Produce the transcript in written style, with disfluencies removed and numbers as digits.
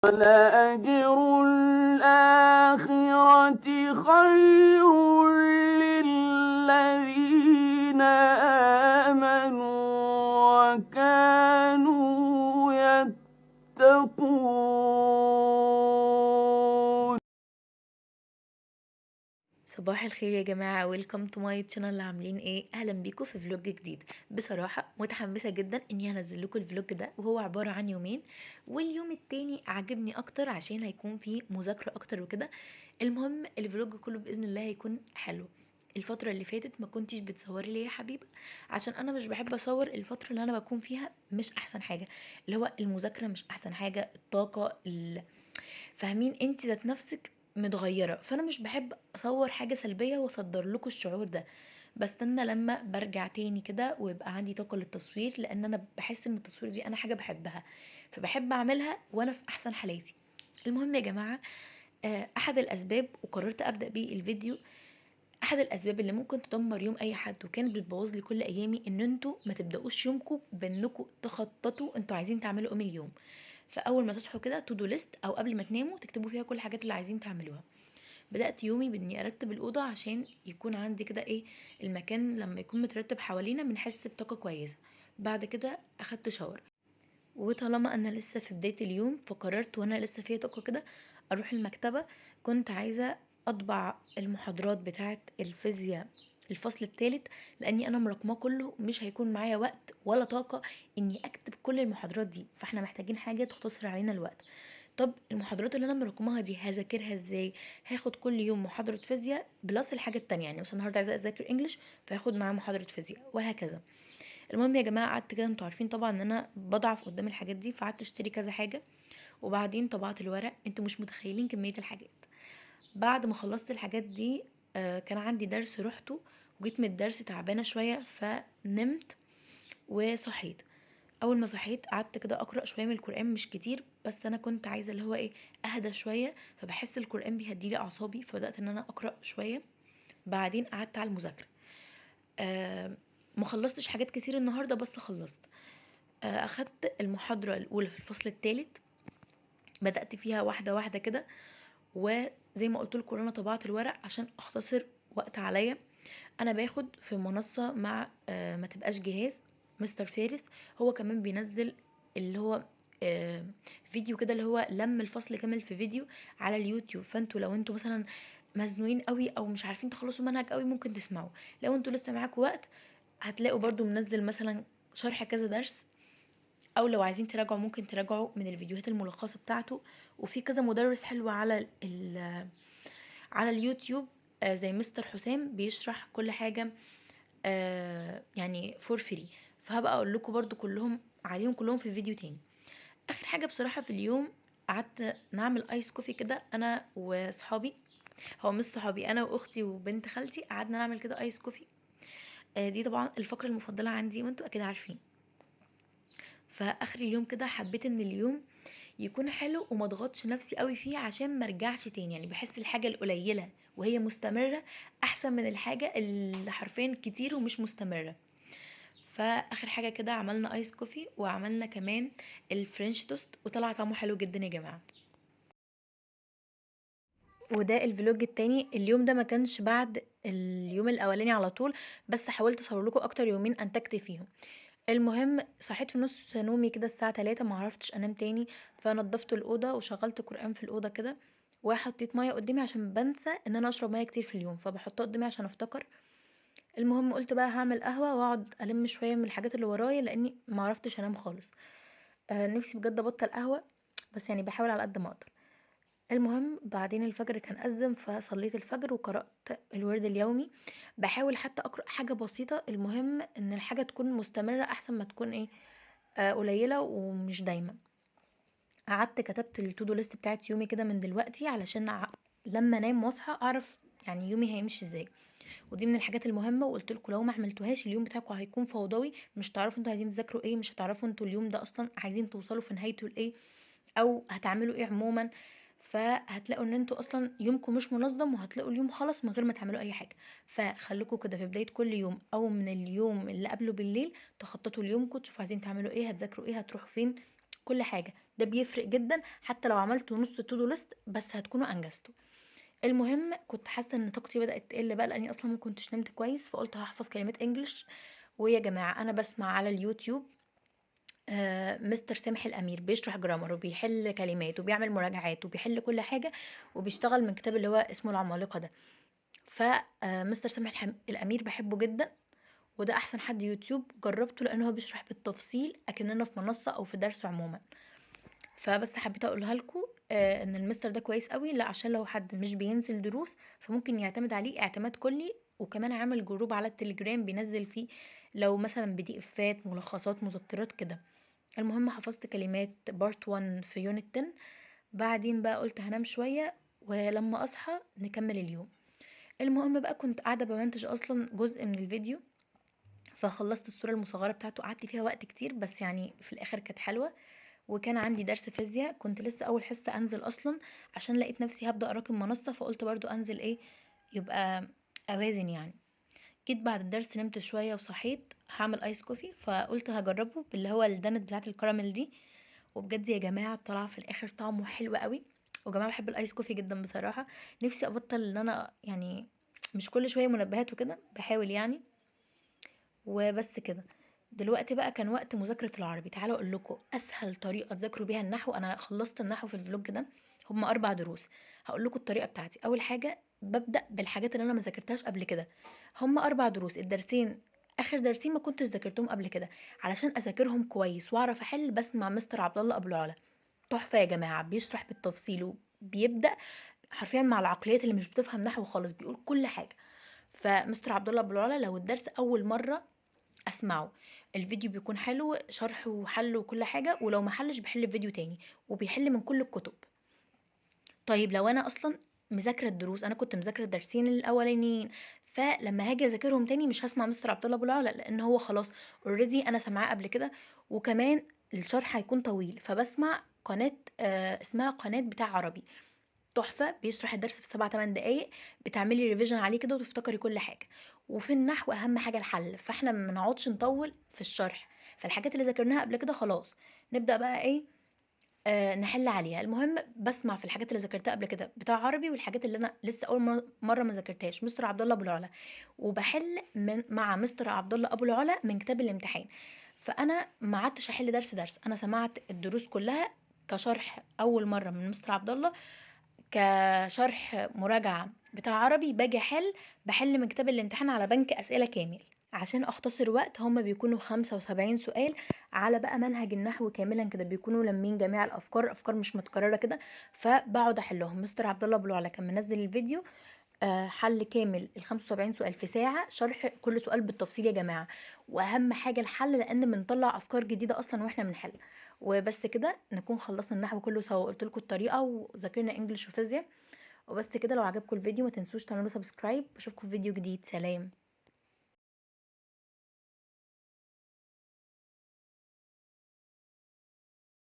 وَلَأَجْرُ الْآخِرَةِ خَيْرٌ لِّلَّذِينَ آمَنُوا وَكَانُوا يَتَّقُونَ. صباح الخير يا جماعة، ويلكم تو ماي تشانل. عاملين ايه؟ اهلا بيكم في فلوج جديد. بصراحة متحمسة جدا اني هنزل لكم الفلوج ده، وهو عبارة عن يومين، واليوم التاني عجبني اكتر عشان هيكون فيه مذاكرة اكتر وكده. المهم الفلوج كله باذن الله هيكون حلو. الفترة اللي فاتت ما كنتش بتصوري لي يا حبيبة، عشان انا مش بحب اصور الفترة اللي انا بكون فيها مش احسن حاجة، اللي هو المذاكرة مش احسن حاجة، الطاقة فاهمين انت ذات نفسك متغيرة، فانا مش بحب اصور حاجة سلبية واصدر لكم الشعور ده. بستنى لما برجع تاني كده ويبقى عندي طاقة للتصوير، لان انا بحس ان التصوير دي انا حاجة بحبها، فبحب اعملها وانا في احسن حالاتي. المهم يا جماعة، احد الاسباب وقررت ابدأ بيه الفيديو، احد الاسباب اللي ممكن تدمر يوم اي حد وكانت بتبوظ لي كل ايامي، ان انتوا ما تبداوش يومكم بانكم تخططوا انتوا عايزين تعملوا ايه من اليوم. فاول ما تصحوا كده تو دو ليست، او قبل ما تناموا تكتبوا فيها كل الحاجات اللي عايزين تعملوها. بدات يومي باني ارتب الاوضه عشان يكون عندي كده ايه، المكان لما يكون مترتب حوالينا بنحس بطاقه كويسه. بعد كده اخدت شاور، وطالما انا لسه في بدايه اليوم فقررت وانا لسه فيا طاقه كده اروح المكتبه. كنت عايزه اطبع المحاضرات بتاعه الفيزياء الفصل الثالث، لاني انا مراكماه كله، مش هيكون معايا وقت ولا طاقه اني اكتب كل المحاضرات دي، فاحنا محتاجين حاجه تختصر علينا الوقت. طب المحاضرات اللي انا مراكماها دي هذاكرها ازاي؟ هاخد كل يوم محاضره فيزياء بلس الحاجه التانية، يعني مثلا النهارده عايزه اذاكر انجليش فهاخد معاه محاضره فيزياء وهكذا. المهم يا جماعه، قعدت كده، انتوا عارفين طبعا ان انا بضعف قدام الحاجات دي، فقعدت اشتري كذا حاجه، وبعدين طبعت الورق. انتوا مش متخيلين كميه الحاجات. بعد ما خلصت الحاجات دي كان عندي درس روحته، وجيت من الدرس تعبانه شويه فنمت وصحيت. اول ما صحيت قعدت كده اقرا شويه من القران، مش كتير، بس انا كنت عايزه اللي هو ايه، اهدى شويه، فبحس القران بيهديلي اعصابي، فبدات ان انا اقرا شويه. بعدين قعدت على المذاكره. آه ما خلصتش حاجات كتير النهارده، بس خلصت. اخدت المحاضره الاولى في الفصل الثالث، بدات فيها واحده واحده كده، وزي ما قلت لكم انا طبعت الورق عشان اختصر وقت عليا. انا باخد في منصه مع ما تبقاش جهاز، مستر فارس. هو كمان بينزل اللي هو آه، فيديو كده، اللي هو لم الفصل كامل في فيديو على اليوتيوب. فانتوا لو انتوا مثلا مزنوقين قوي او مش عارفين تخلصوا منهج قوي ممكن تسمعوا. لو انتوا لسه معاكم وقت هتلاقوا برضو منزل مثلا شرح كذا درس، او لو عايزين تراجعوا ممكن تراجعوا من الفيديوهات الملخصه بتاعته. وفي كذا مدرس حلو على على اليوتيوب، زي مستر حسام بيشرح كل حاجه يعني فور فري. فهبقى اقول لكم برضو كلهم عليهم كلهم في فيديو تاني. اخر حاجه بصراحه في اليوم، قعدت نعمل ايس كوفي كده انا وصحابي. هو مش صحابي، انا واختي وبنت خالتي قعدنا نعمل كده ايس كوفي. دي طبعا الفقره المفضله عندي وانتوا اكيد عارفين. فاخر اليوم كده حبيت ان اليوم يكون حلو وما اضغطش نفسي قوي فيه عشان ما ارجعش تاني، يعني بحس الحاجه القليله وهي مستمره احسن من الحاجه اللي حرفيا كتير ومش مستمره. فاخر حاجه كده عملنا ايس كوفي، وعملنا كمان الفرنش توست، وطلع طعمه حلو جدا يا جماعه. وده الفلوج التاني. اليوم ده ما كانش بعد اليوم الاولاني على طول، بس حاولت اصور لكم اكتر يومين انتجت فيهم. المهم صحيت في نص نومي كده الساعه 3، ما عرفتش انام تاني، فنضفت الاوضه وشغلت قران في الاوضه كده، وحطيت ميه قدامي عشان بنسى ان انا اشرب ميه كتير في اليوم، فبحطها قدامي عشان افتكر. المهم قلت بقى هعمل قهوه واقعد الم شويه من الحاجات اللي ورايا، لاني ما عرفتش انام خالص. نفسي بجد ابطل قهوه، بس يعني بحاول على قد ما اقدر. المهم بعدين الفجر كان أذن، فصليت الفجر وقرأت الورد اليومي. بحاول حتى أقرأ حاجة بسيطة، المهم إن الحاجة تكون مستمرة أحسن ما تكون إيه، قليلة ومش دايما. قعدت كتبت التو دو ليست بتاعت يومي كده من دلوقتي علشان لما انام واصحى اعرف يعني يومي هيمشي ازاي. ودي من الحاجات المهمه، وقلت لكم لو ما عملتوهاش اليوم بتاعكم هيكون فوضوي، مش هتعرفوا انتوا عايزين تذاكروا ايه، مش هتعرفوا انتوا اليوم ده اصلا عايزين توصلوا في نهايته لايه، او هتعملوا ايه عموما. فهتلاقوا ان انتوا اصلا يومكم مش منظم، وهتلاقوا اليوم خلص من غير ما تعملوا اي حاجه. فخليكم كده في بدايه كل يوم او من اليوم اللي قبله بالليل تخططوا ليومكم، تشوفوا عايزين تعملوا ايه، هتذاكروا ايه، هتروحوا فين، كل حاجه. ده بيفرق جدا، حتى لو عملتوا نص تو دو ليست بس هتكونوا انجزتوا. المهم كنت حاسه ان طاقتي بدات تقل بقى، لاني اصلا ما كنتش نمت كويس، فقلت هحفظ كلمات انجلش. ويا جماعه انا بسمع على اليوتيوب مستر سامح الامير بيشرح جرامر وبيحل كلمات وبيعمل مراجعات وبيحل كل حاجه، وبيشتغل من كتاب اللي هو اسمه العمالقه ده. فمستر سامح الامير بحبه جدا، وده احسن حد يوتيوب جربته، لانه هو بيشرح بالتفصيل اكننا في منصه او في درس عموما. فبس حبيت اقولها لكم ان المستر ده كويس قوي، لا عشان لو حد مش بينزل دروس فممكن يعتمد عليه اعتماد كلي. وكمان عامل جروب على التليجرام بينزل فيه لو مثلا بدي افات ملخصات مذكرات كده. المهم حفظت كلمات بارت 1 في يونت 10. بعدين بقى قلت هنام شويه، ولما اصحى نكمل اليوم. المهم بقى كنت قاعده بمنتج اصلا جزء من الفيديو، فخلصت الصوره المصغره بتاعته، قعدت فيها وقت كتير بس يعني في الاخر كانت حلوه. وكان عندي درس فيزياء، كنت لسه اول حصه انزل اصلا، عشان لقيت نفسي هبدا اراكم منصه، فقلت برضو انزل ايه يبقى اوازن يعني. جيت بعد الدرس نمت شويه وصحيت هعمل ايس كوفي، فقلت هجربه باللي هو الدانت بتاعه الكراميل دي. وبجد يا جماعه طلع في الاخر طعمه حلو قوي. وجماعه بحب الايس كوفي جدا بصراحه. نفسي ابطل ان انا يعني مش كل شويه منبهات وكده، بحاول يعني. وبس كده. دلوقتي بقى كان وقت مذاكرة العربي. تعالوا اقول لكم اسهل طريقة تذاكروا بيها النحو. انا خلصت النحو في الفلوج ده، هم 4 دروس. هقول لكم الطريقة بتاعتي. اول حاجة ببدأ بالحاجات اللي انا ما ذاكرتهاش قبل كده. هم 4 دروس، الدرسين اخر درسين ما كنتش ذاكرتهم قبل كده. علشان اذاكرهم كويس واعرف احل بسمع مستر عبد الله ابو العلا. تحفة يا جماعة، بيشرح بالتفصيل وبيبدأ حرفيا مع العقليات اللي مش بتفهم نحو خالص، بيقول كل حاجة. فمستر عبد الله ابو العلا لو الدرس اول مرة اسمعه، الفيديو بيكون حلو شرح وحل وكل حاجة، ولو ما حلش بيحل فيديو تاني وبيحل من كل الكتب. طيب لو انا اصلا مذاكره الدروس، انا كنت مذاكره الدرسين الاولانيين، فلما هاجي اذاكرهم تاني مش هسمع مستر عبد الله ابو العلا، لان هو خلاص اوريدي انا سامعاه قبل كده. وكمان الشرح هيكون طويل، فبسمع قناه اسمها قناه بتاع عربي. تحفة، بيشرح الدرس في 7 8 دقايق، بتعملي ريفيجن عليه كده وتفتكري كل حاجة. وفي النحو أهم حاجة الحل، فاحنا ما نقعدش نطول في الشرح. فالحاجات اللي ذاكرناها قبل كده خلاص، نبدأ بقى ايه نحل عليها. المهم بسمع في الحاجات اللي ذاكرتها قبل كده بتاع عربي، والحاجات اللي انا لسه اول مرة ما ذاكرتهاش مستر عبد الله ابو العلا. وبحل مع مستر عبد الله ابو العلا من كتاب الامتحان. فانا ما عدتش احل درس درس، انا سمعت الدروس كلها كشرح اول مرة من مستر عبد الله، كشرح مراجعة بتاع عربي باجي بحل من كتاب الامتحان على بنك أسئلة كامل. عشان أختصر وقت هما بيكونوا 75 سؤال على بقى منهج النحو كاملا كده، بيكونوا لمين جميع الأفكار، أفكار مش متكررة كده. فبقعد أحلهم. مستر عبد الله أبو العلا كان منزل الفيديو حل كامل ال75 سؤال في ساعة، شرح كل سؤال بالتفصيل يا جماعة. وأهم حاجة الحل، لأن بنطلع أفكار جديدة أصلا وإحنا بنحل. وبس كده نكون خلصنا النحو كله سوا. قلت لكم الطريقة وذاكرنا انجلش وفيزياء. وبس كده، لو عجبكم الفيديو ما تنسوش تعملوا سبسكرايب. اشوفكم في فيديو جديد، سلام.